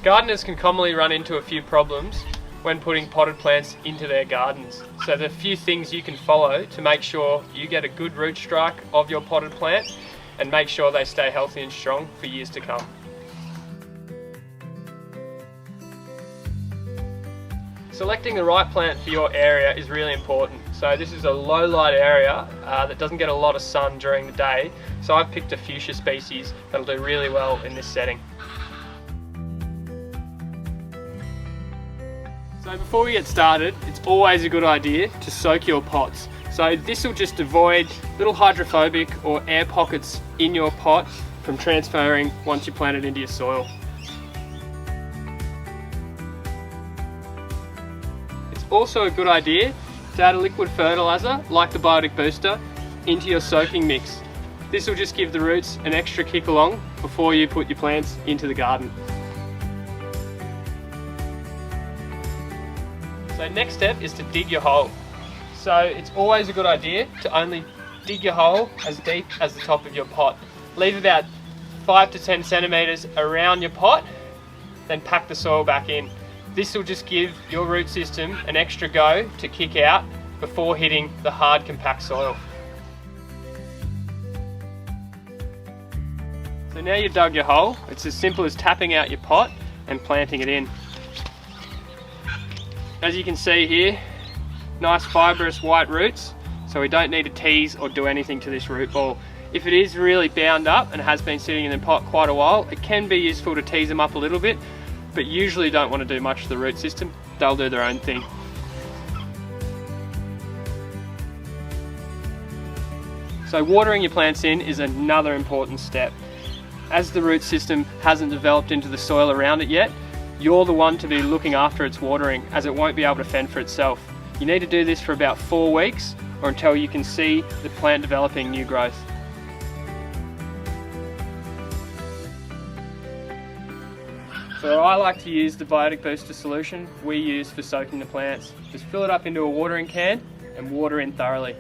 Gardeners can commonly run into a few problems when putting potted plants into their gardens. So there are a few things you can follow to make sure you get a good root strike of your potted plant and make sure they stay healthy and strong for years to come. Selecting the right plant for your area is really important. So this is a low light area that doesn't get a lot of sun during the day. So I've picked a Fuchsia species that'll do really well in this setting. So before we get started, it's always a good idea to soak your pots. So this will just avoid little hydrophobic or air pockets in your pot from transferring once you plant it into your soil. It's also a good idea to add a liquid fertilizer like the Biotic Booster into your soaking mix. This will just give the roots an extra kick along before you put your plants into the garden. So next step is to dig your hole. So it's always a good idea to only dig your hole as deep as the top of your pot. Leave about 5 to 10 centimeters around your pot, then pack the soil back in. This will just give your root system an extra go to kick out before hitting the hard compact soil. So now you've dug your hole, it's as simple as tapping out your pot and planting it in. As you can see here, nice fibrous white roots, so we don't need to tease or do anything to this root ball. If it is really bound up and has been sitting in the pot quite a while, it can be useful to tease them up a little bit, but usually don't want to do much to the root system. They'll do their own thing. So watering your plants in is another important step. As the root system hasn't developed into the soil around it yet, you're the one to be looking after its watering, as it won't be able to fend for itself. You need to do this for about 4 weeks or until you can see the plant developing new growth. So I like to use the Biotic Booster solution we use for soaking the plants. Just fill it up into a watering can and water in thoroughly.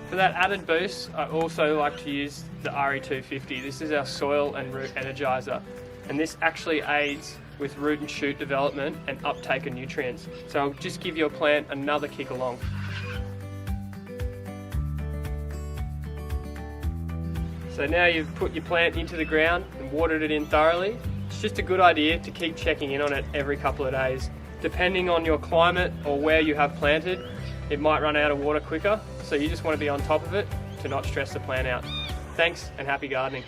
For that added boost, I also like to use the RE250. This is our soil and root energizer, and this actually aids with root and shoot development and uptake of nutrients. So I'll just give your plant another kick along. So now you've put your plant into the ground and watered it in thoroughly. It's just a good idea to keep checking in on it every couple of days. Depending on your climate or where you have planted, it might run out of water quicker, so you just want to be on top of it to not stress the plant out. Thanks and happy gardening.